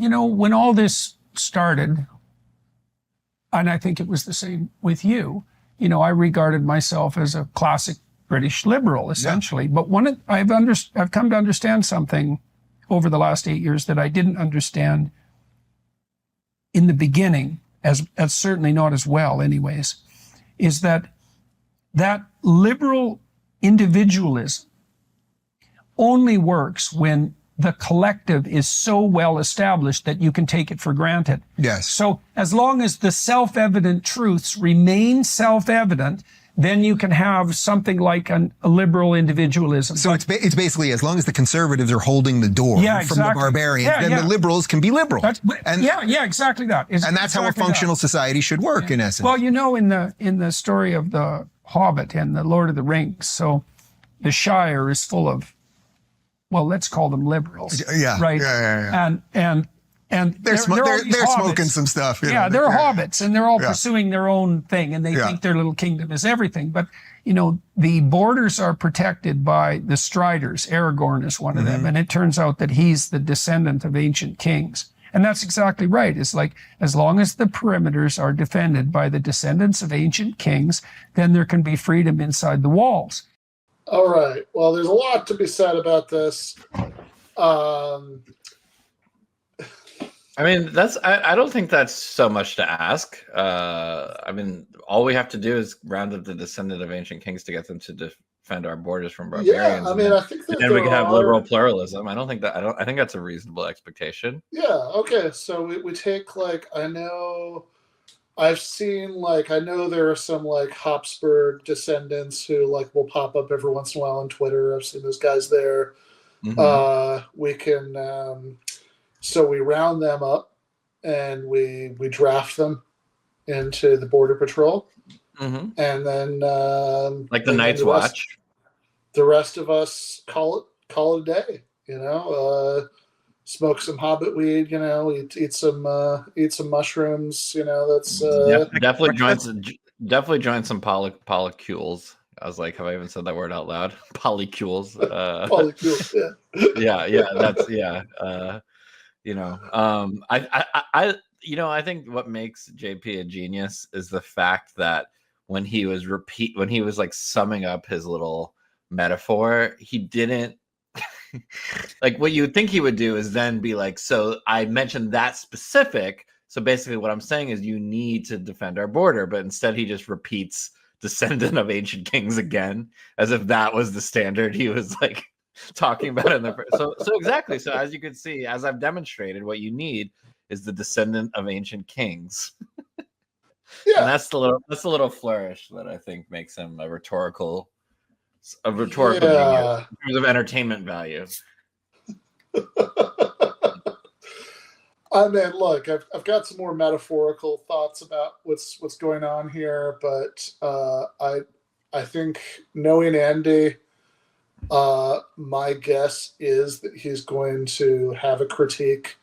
when all this started, and I think it was the same with you, I regarded myself as a classic British liberal, essentially. Yeah. But I've come to understand something over the last 8 years that I didn't understand in the beginning, as certainly not as well anyways, is that liberal individualism only works when the collective is so well established that you can take it for granted. Yes. So as long as the self-evident truths remain self-evident, then you can have something like a liberal individualism. So it's basically, as long as the conservatives are holding the door from the barbarians, then the liberals can be liberal. Exactly that. And that's how a functional society should work, in essence. Well, in the story of the Hobbit and the Lord of the Rings, so the Shire is full of, well, let's call them liberals. Yeah. Right. Yeah. And they're smoking some stuff. They're hobbits, and they're all pursuing their own thing, and they think their little kingdom is everything. But, the borders are protected by the Striders. Aragorn is one of them. And it turns out that he's the descendant of ancient kings. And that's exactly right. It's like, as long as the perimeters are defended by the descendants of ancient kings, then there can be freedom inside the walls. All right. Well, there's a lot to be said about this. I mean, I don't think that's so much to ask. I mean, all we have to do is round up the descendant of ancient kings to get them to defend our borders from barbarians. Yeah, I mean, I think that and we can have liberal pluralism. I think that's a reasonable expectation. Yeah. Okay. So we take, I know I've seen, I know there are some Habsburg descendants who will pop up every once in a while on Twitter. I've seen those guys there. We can, so we round them up and we draft them into the Border Patrol. And then, the Night's Watch, the rest of us call it a day, smoke some hobbit weed, eat some mushrooms, that's definitely join some polycules. I was like, have I even said that word out loud? Polycules. Polycules, I think what makes JP a genius is the fact that when he was summing up his little metaphor, he didn't what you would think he would do is then be like, so I mentioned that specific. So basically what I'm saying is you need to defend our border, but instead he just repeats descendant of ancient kings again, as if that was the standard he was talking about in the so exactly. So as you can see, as I've demonstrated, what you need is the descendant of ancient kings. And that's the little flourish that I think makes him a rhetorical genius in terms of entertainment value. I mean, look, I've got some more metaphorical thoughts about what's going on here, but I think, knowing Andy, my guess is that he's going to have a critique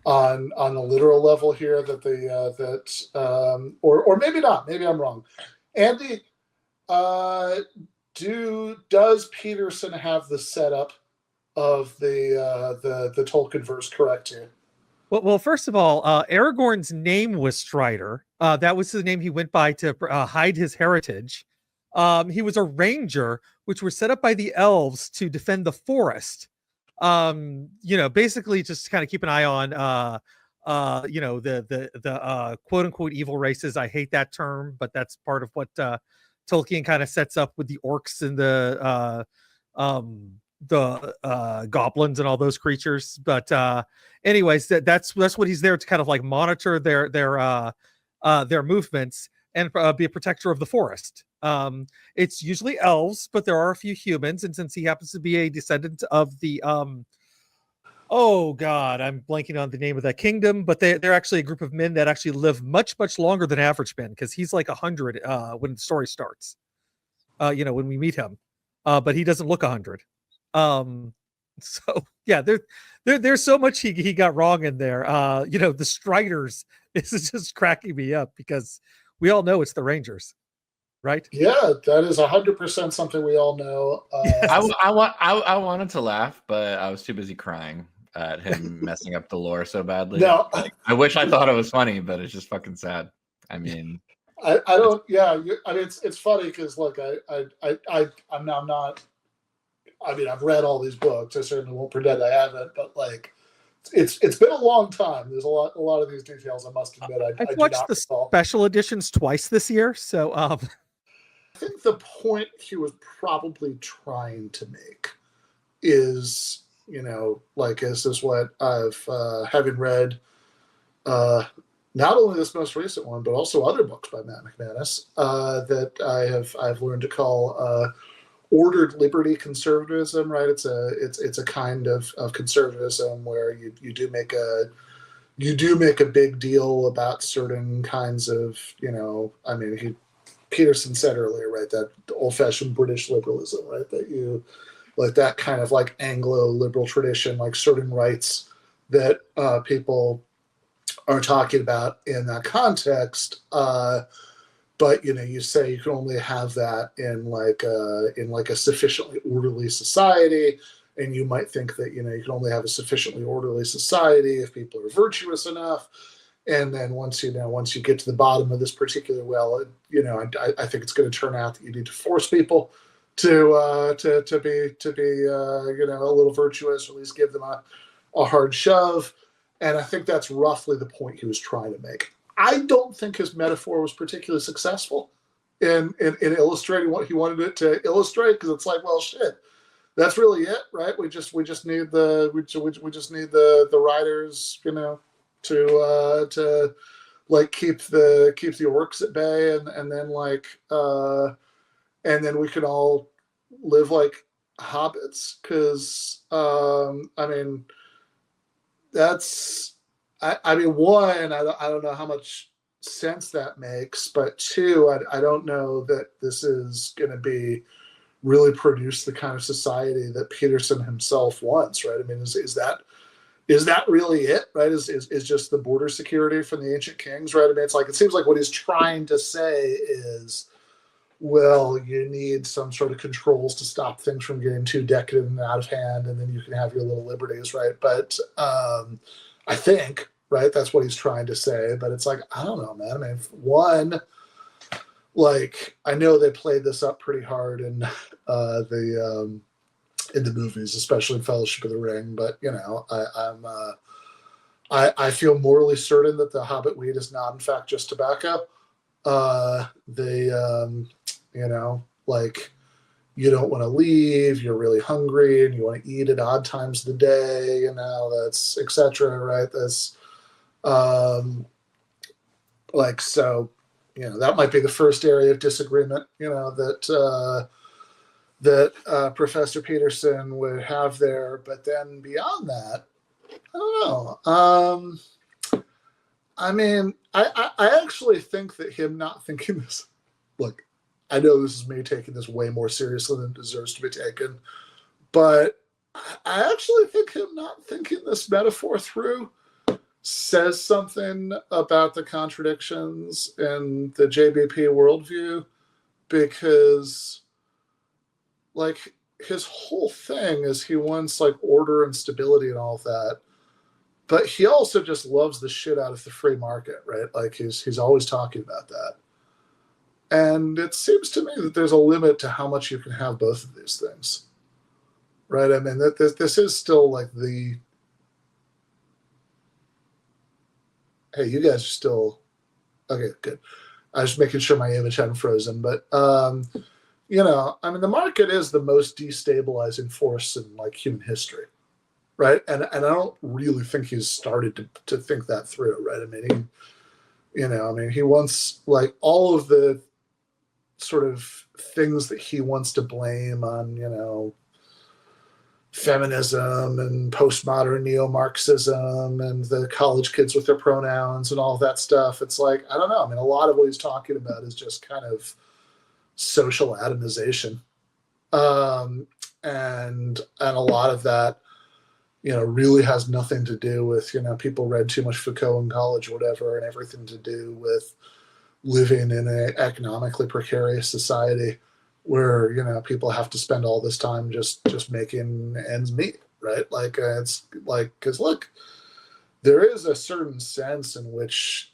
on the literal level here, or maybe not. Maybe I'm wrong. Andy, does Peterson have the setup of the Tolkien verse correct here? Well, first of all, Aragorn's name was Strider. That was the name he went by to hide his heritage. He was a ranger, which were set up by the elves to defend the forest. Basically just kind of keep an eye on, the quote unquote evil races. I hate that term, but that's part of what Tolkien kind of sets up with the orcs and the goblins and all those creatures. But anyways, that's what he's there to kind of monitor their movements and be a protector of the forest. It's usually elves, but there are a few humans, and since he happens to be a descendant of the oh god, I'm blanking on the name of that kingdom, but they're actually a group of men that actually live much much longer than average men, because he's 100 when the story starts, when we meet him, but he doesn't look 100. So yeah, there's so much he got wrong in there. The Striders is just cracking me up, because we all know it's the Rangers, right? Yeah, that is 100% something we all know. I wanted to laugh, but I was too busy crying. at him messing up the lore so badly. No, like, I wish I thought it was funny, but it's just fucking sad. I mean, I don't. Yeah, I mean, it's funny because like I'm not. I mean, I've read all these books. I certainly won't pretend I haven't, but like, it's been a long time. There's a lot of these details. I must admit, I've watched the special editions twice this year, so I think the point he was probably trying to make is, like, this is what I've having read not only this most recent one, but also other books by Matt McManus that I've learned to call ordered liberty conservatism. Right? It's a kind of conservatism where you do make a big deal about certain kinds of, I mean, Peterson said earlier, right, that old-fashioned British liberalism, right, that you like that kind of like Anglo-liberal tradition, like certain rights that people are talking about in that context. But you say you can only have that in like a sufficiently orderly society, and you might think that you can only have a sufficiently orderly society if people are virtuous enough. And then once you get to the bottom of this particular well, I think it's going to turn out that you need to force people to be a little virtuous, or at least give them a hard shove. And I think that's roughly the point he was trying to make. I don't think his metaphor was particularly successful in illustrating what he wanted it to illustrate, because it's like, well, shit, that's really it, right? We just need the writers, to like keep the orcs at bay, and then we can all live like hobbits, because I mean, that's I mean, one, I don't know how much sense that makes, but two, I don't know that this is going to really produce the kind of society that Peterson himself wants, right? I mean, is that really it, right? Is just the border security from the ancient kings, right? I mean, it's like, it seems like what he's trying to say is, well, you need some sort of controls to stop things from getting too decadent and out of hand, and then you can have your little liberties, right? But I think, right, that's what he's trying to say. But it's like, I don't know, man. I mean, one, like, I know they played this up pretty hard in the movies, especially Fellowship of the Ring. But I feel morally certain that the Hobbit weed is not, in fact, just tobacco. Like, you don't want to leave, you're really hungry, and you want to eat at odd times of the day, that's etc. Right? That's like, so, that might be the first area of disagreement, that Professor Peterson would have there. But then beyond that, I don't know. I mean, I actually think that him not thinking this, look, I know this is me taking this way more seriously than it deserves to be taken, but I actually think him not thinking this metaphor through says something about the contradictions in the JBP worldview, because like his whole thing is he wants like order and stability and all of that. But he also just loves the shit out of the free market, right? Like he's always talking about that. And it seems to me that there's a limit to how much you can have both of these things, right? I mean, that this is still like the, hey, you guys are still, okay, good. I was just making sure my image hadn't frozen. But, I mean, the market is the most destabilizing force in like human history. Right. And I don't really think he's started to think that through. Right. I mean, he wants like all of the sort of things that he wants to blame on, feminism and postmodern neo-Marxism and the college kids with their pronouns and all of that stuff. It's like, I don't know. I mean, a lot of what he's talking about is just kind of social atomization. And a lot of that, really has nothing to do with, people read too much Foucault in college or whatever, and everything to do with living in an economically precarious society where, people have to spend all this time just making ends meet, right? Like it's like, because look, there is a certain sense in which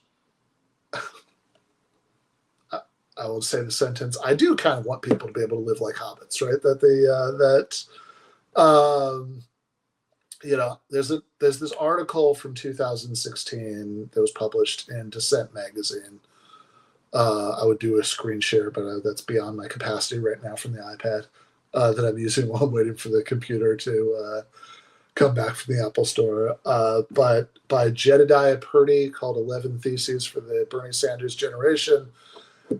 I will say the sentence, I do kind of want people to be able to live like hobbits, right? That there's this article from 2016 that was published in Dissent magazine. I would do a screen share, but that's beyond my capacity right now from the iPad that I'm using while I'm waiting for the computer to come back from the Apple Store. But by Jedediah Purdy, called 11 Theses for the Bernie Sanders Generation.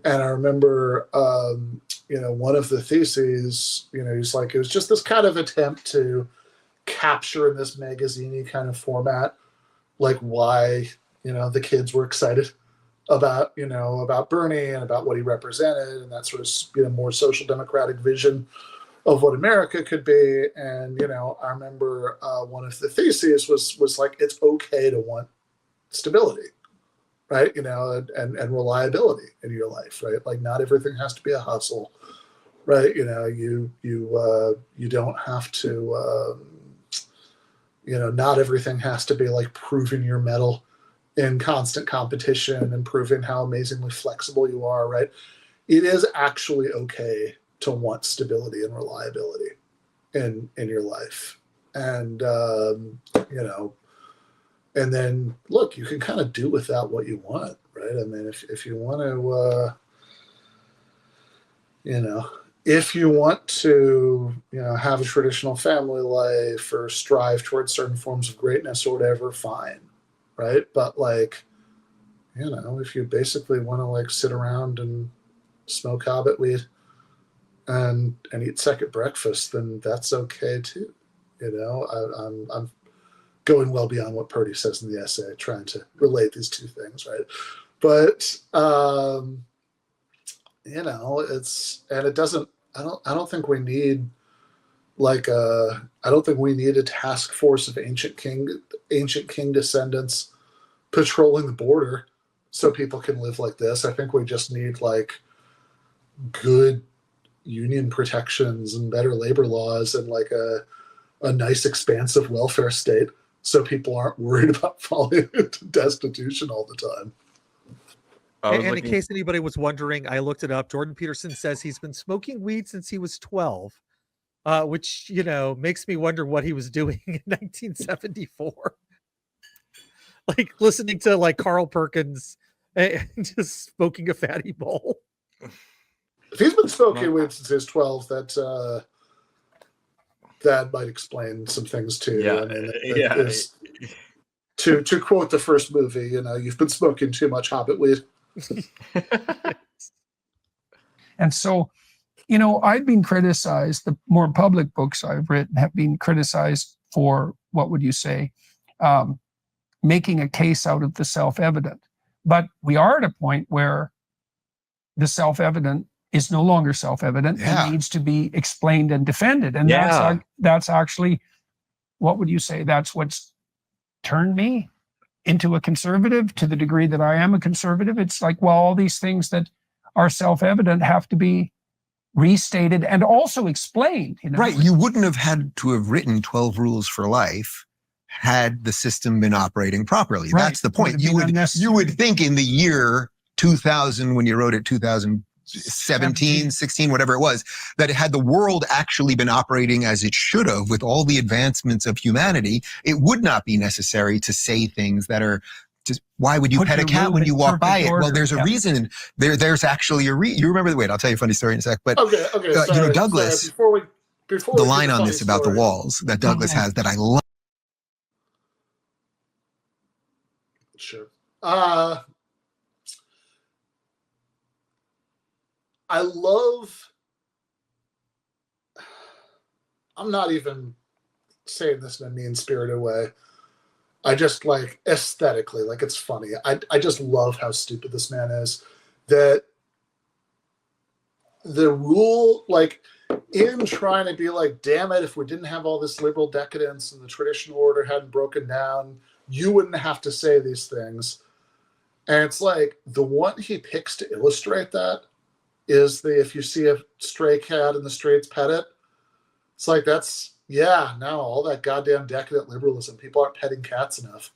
And I remember, one of the theses, he's like, it was just this kind of attempt to capture in this magazine-y kind of format, like why, the kids were excited about Bernie and about what he represented and that sort of, more social democratic vision of what America could be. And, I remember one of the theses was like, it's okay to want stability. Right, and reliability in your life, right? Like not everything has to be a hustle, right? You don't have to, not everything has to be like proving your mettle in constant competition and proving how amazingly flexible you are, right? It is actually okay to want stability and reliability in your life, and and then look, you can kind of do with that what you want, right? I mean, if you want to, if you want to, have a traditional family life or strive towards certain forms of greatness or whatever, fine, right? But like, if you basically want to like sit around and smoke hobbit weed and eat second breakfast, then that's okay too. I'm going well beyond what Purdy says in the essay, trying to relate these two things, right? But it doesn't. I don't think we need I don't think we need a task force of ancient king descendants patrolling the border so people can live like this. I think we just need like good union protections and better labor laws and like a nice expansive welfare state, so people aren't worried about falling into destitution all the time. And in case anybody was wondering, I looked it up. Jordan Peterson says he's been smoking weed since he was 12, which, makes me wonder what he was doing in 1974. Like listening to like Carl Perkins and just smoking a fatty bowl. If he's been smoking weed since he was 12, that might explain some things too. Yeah, to quote the first movie, you've been smoking too much hobbit weed. And so, I've been criticized. The more public books I've written have been criticized for, what would you say, making a case out of the self-evident. But we are at a point where the self-evident is no longer self-evident and needs to be explained and defended. And that's actually, what would you say, that's what's turned me into a conservative to the degree that I am a conservative. It's like, well, all these things that are self-evident have to be restated and also explained. Right. You wouldn't have had to have written 12 rules for life had the system been operating properly. Right. That's the point. You would think in the year 2000, when you wrote it, 2017, 16, whatever it was, that had the world actually been operating as it should have with all the advancements of humanity, it would not be necessary to say things that are just, why would you pet a cat when you walk by it? Well, there's a reason. There's actually a reason. You remember wait, I'll tell you a funny story in a sec. But okay, Douglas, before the line on this about the walls that Douglas has that I love. Sure. I'm not even saying this in a mean-spirited way. I just like aesthetically, like it's funny. I just love how stupid this man is. That the rule, like in trying to be like, damn it, if we didn't have all this liberal decadence and the traditional order hadn't broken down, you wouldn't have to say these things. And it's like the one he picks to illustrate that is if you see a stray cat in the streets, pet it. It's like, that's, Yeah, no, all that goddamn decadent liberalism. People aren't petting cats enough.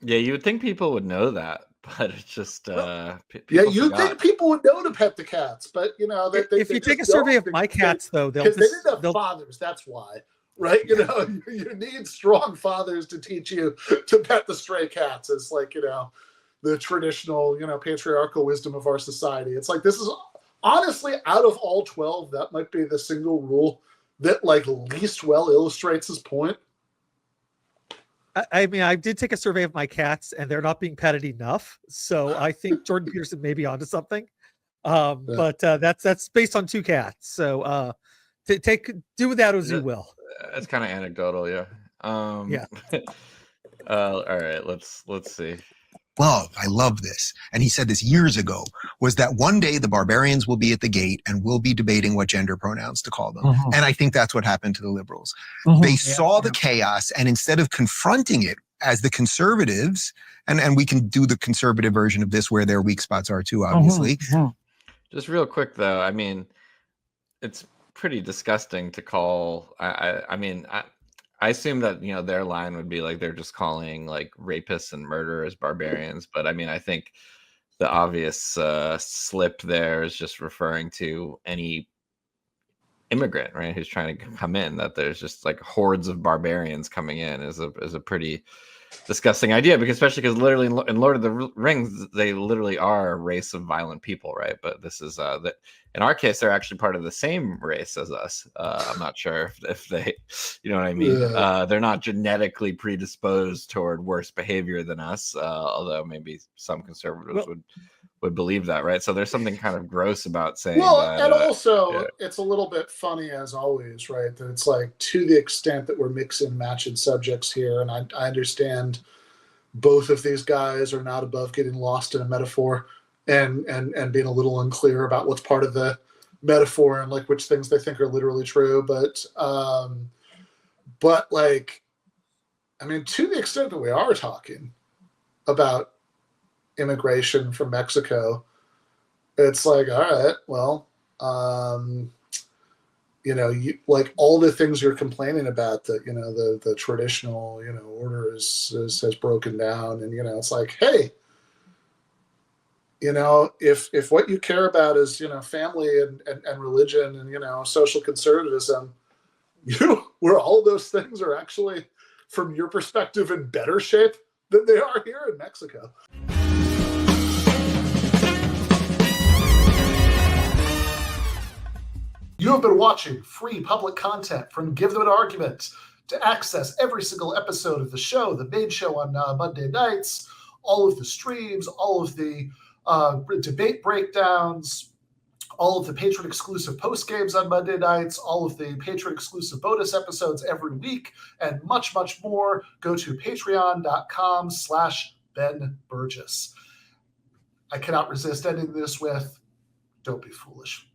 Yeah, you would think people would know that, but it's just Yeah, people you forgot. think people would know to pet the cats, but you know, if you take a survey of my cats, though, because they didn't have fathers. That's why, right? You know, you need strong fathers to teach you to pet the stray cats. It's like, you know, the traditional, you know, patriarchal wisdom of our society. It's like, this is honestly, out of all 12, that might be the single rule that like least well illustrates his point. I mean, I did take a survey of my cats, and they're not being petted enough. So I think Jordan Peterson may be onto something. But that's based on 2 cats. So do with that as you will. It's kind of anecdotal, yeah. Yeah. All right, let's see. Well, I love this. And he said this years ago, was that one day the barbarians will be at the gate and we'll be debating what gender pronouns to call them. Mm-hmm. And I think that's what happened to the liberals. Mm-hmm. They saw the chaos, and instead of confronting it as the conservatives, and we can do the conservative version of this where their weak spots are too, obviously. Mm-hmm. Just real quick, though, I mean, it's pretty disgusting to call, I assume that, you know, their line would be like they're just calling like rapists and murderers barbarians. But I mean, I think the obvious slip there is just referring to any immigrant, right, who's trying to come in, that there's just like hordes of barbarians coming in is a pretty disgusting idea, because especially because literally in Lord of the Rings, they literally are a race of violent people, right? But this is that in our case, they're actually part of the same race as us. I'm not sure if they, you know what I mean? Yeah. They're not genetically predisposed toward worse behavior than us, although maybe some conservatives would believe that, right? So there's something kind of gross about saying that. And also, it's a little bit funny, as always, right? That it's like, to the extent that we're mixing and matching subjects here, and I understand both of these guys are not above getting lost in a metaphor and being a little unclear about what's part of the metaphor and like which things they think are literally true. But like, I mean, to the extent that we are talking about immigration from Mexico, it's like, all right, well, you know, you like all the things you're complaining about, that, you know, the traditional, you know, order has broken down, and, you know, it's like, hey, you know, if what you care about is, you know, family and religion and, you know, social conservatism, where all those things are actually, from your perspective, in better shape than they are here in Mexico. You have been watching free public content from Give Them an Argument. To access every single episode of the show, the main show on Monday nights, all of the streams, all of the debate breakdowns, all of the patron-exclusive postgames on Monday nights, all of the patron-exclusive bonus episodes every week, and much, much more, go to patreon.com/Ben Burgis. I cannot resist ending this with, don't be foolish.